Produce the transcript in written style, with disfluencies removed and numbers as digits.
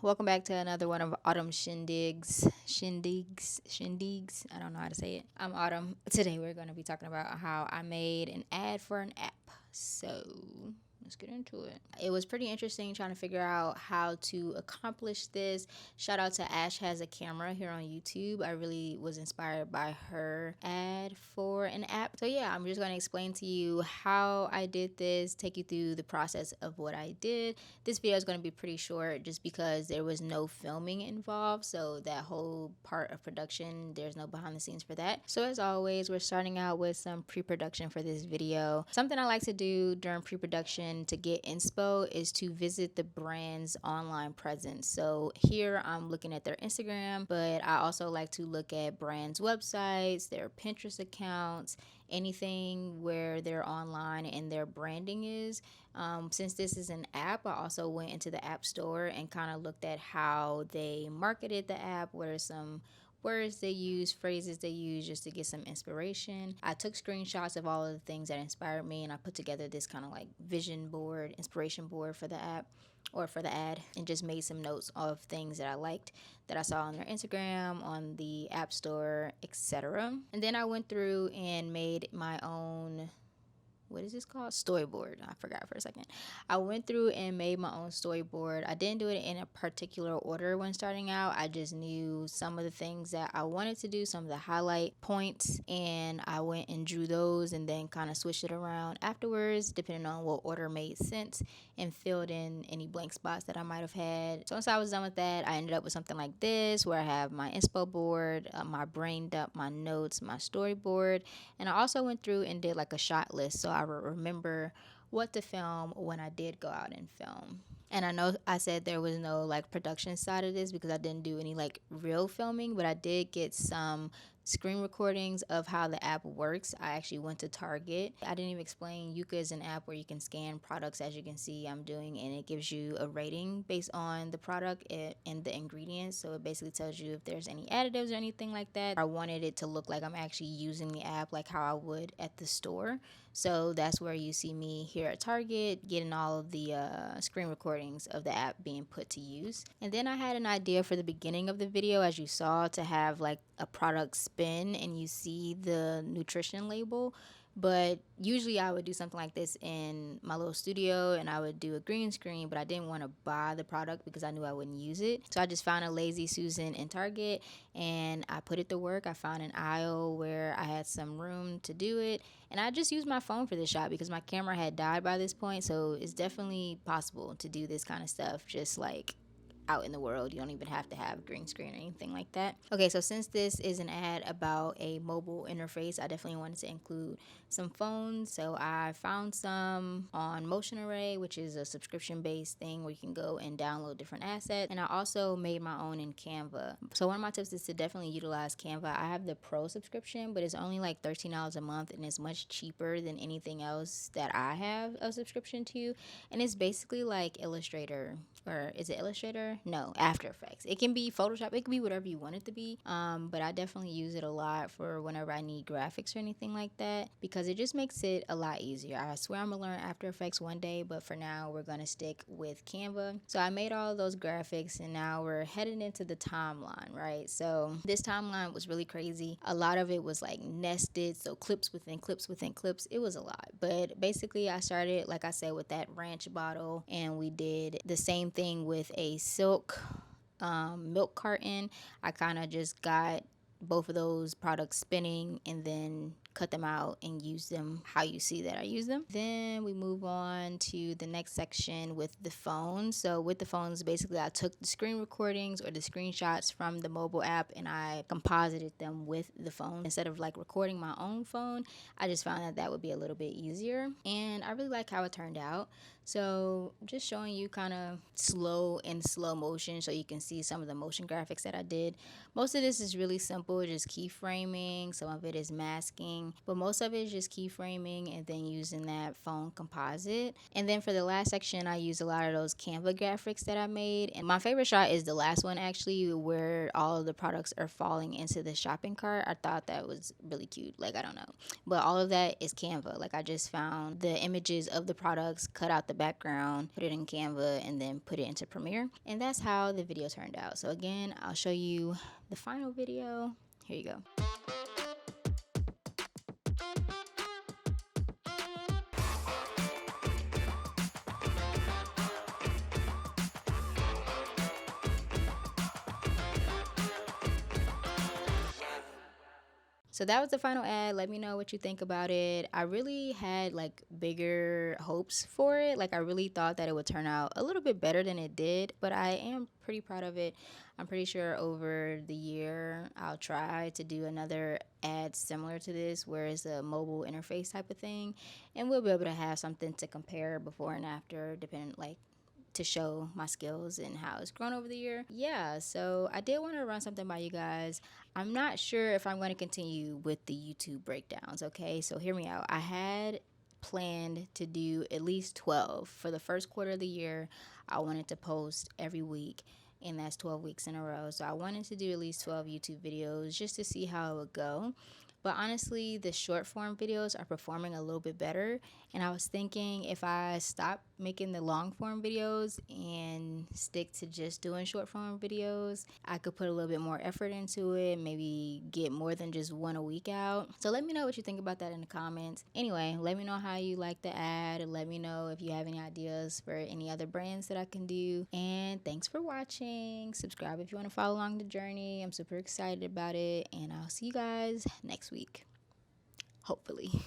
Welcome back to another one of Autumn Shindigs. I don't know how to say it. I'm Autumn. Today we're going to be talking about how I made an ad for an app. So let's get into it. It was pretty interesting trying to figure out how to accomplish this. Shout out to Ash Has a Camera here on YouTube. I really was inspired by her ad for an app. So yeah, I'm just going to explain to you how I did this, take you through the process of what I did. This video is going to be pretty short just because there was no filming involved. So that whole part of production, there's no behind the scenes for that. So as always, we're starting out with some pre-production for this video. Something I like to do during pre-production to get inspo is to visit the brand's online presence. So here I'm looking at their Instagram, but I also like to look at brands' websites, their Pinterest accounts, anything where they're online and their branding is. Since this is an app, I also went into the app store and kind of looked at how they marketed the app, what are some words they use, phrases they use, just to get some inspiration. I took screenshots of all of the things that inspired me, and I put together this kind of like vision board, inspiration board for the app or for the ad, and just made some notes of things that I liked that I saw on their Instagram, on the app store, etc. And then I went through and made my own, what is this called? Storyboard. I forgot for a second. I went through and made my own storyboard. I didn't do it in a particular order when starting out. I just knew some of the things that I wanted to do, some of the highlight points, and I went and drew those and then kind of switched it around afterwards, depending on what order made sense, and filled in any blank spots that I might have had. So once I was done with that, I ended up with something like this, where I have my inspo board, my brain dump, my notes, my storyboard, and I also went through and did like a shot list so I would remember what to film when I did go out and film. And I know I said there was no like production side of this because I didn't do any like real filming, but I did get some screen recordings of how the app works. I actually went to Target. I didn't even explain YUKA is an app where you can scan products, as you can see I'm doing, and it gives you a rating based on the product and the ingredients. So it basically tells you if there's any additives or anything like that. I wanted it to look like I'm actually using the app like how I would at the store. So that's where you see me here at Target getting all of the screen recordings of the app being put to use. And then I had an idea for the beginning of the video, as you saw, to have like a product spin and you see the nutrition label. But usually I would do something like this in my little studio and I would do a green screen, but I didn't want to buy the product because I knew I wouldn't use it. So I just found a Lazy Susan in Target and I put it to work. I found an aisle where I had some room to do it, and I just used my phone for this shot because my camera had died by this point. So it's definitely possible to do this kind of stuff just like out in the world. You don't even have to have green screen or anything like that. Okay, so since this is an ad about a mobile interface, I definitely wanted to include some phones. So I found some on Motion Array, which is a subscription-based thing where you can go and download different assets. And I also made my own in Canva. So one of my tips is to definitely utilize Canva. I have the Pro subscription, but it's only like $13 a month, and it's much cheaper than anything else that I have a subscription to. And it's basically like Illustrator, or is it Illustrator? No, After Effects. It can be Photoshop. It can be whatever you want it to be. But I definitely use it a lot for whenever I need graphics or anything like that because it just makes it a lot easier. I swear I'm gonna learn After Effects one day, but for now we're gonna stick with Canva. So I made all of those graphics and now we're headed into the timeline, right? So this timeline was really crazy. A lot of it was like nested, so clips within clips within clips. It was a lot. But basically I started, like I said, with that ranch bottle, and we did the same thing with a silk milk carton. I kind of just got both of those products spinning and then cut them out and use them how you see that I use them. Then we move on to the next section with the phones. So with the phones, basically I took the screen recordings or the screenshots from the mobile app and I composited them with the phone. Instead of like recording my own phone, I just found that that would be a little bit easier, and I really like how it turned out. So just showing you kind of slow motion so you can see some of the motion graphics that I did. Most of this is really simple, just keyframing. Some of it is masking, but most of it is just keyframing and then using that phone composite. And then for the last section, I use a lot of those Canva graphics that I made. And my favorite shot is the last one, actually, where all of the products are falling into the shopping cart. I thought that was really cute. Like, I don't know. But all of that is Canva. Like, I just found the images of the products, cut out the background, put it in Canva, and then put it into Premiere. And that's how the video turned out. So again, I'll show you the final video. Here you go. So that was the final ad. Let me know what you think about it. I really had like bigger hopes for it. Like I really thought that it would turn out a little bit better than it did, but I am pretty proud of it. I'm pretty sure over the year I'll try to do another ad similar to this where it's a mobile interface type of thing, and we'll be able to have something to compare before and after, depending like to show my skills and how it's grown over the year. Yeah, so I did want to run something by you guys. I'm not sure if I'm going to continue with the YouTube breakdowns, okay? So hear me out. I had planned to do at least 12 for the first quarter of the year. I wanted to post every week, and that's 12 weeks in a row. So I wanted to do at least 12 YouTube videos just to see how it would go. But honestly, the short form videos are performing a little bit better. And I was thinking if I stop making the long form videos and stick to just doing short form videos, I could put a little bit more effort into it, maybe get more than just one a week out. So let me know what you think about that in the comments. Anyway, let me know how you like the ad. Let me know if you have any ideas for any other brands that I can do. And thanks for watching. Subscribe if you want to follow along the journey. I'm super excited about it. And I'll see you guys next week. Hopefully.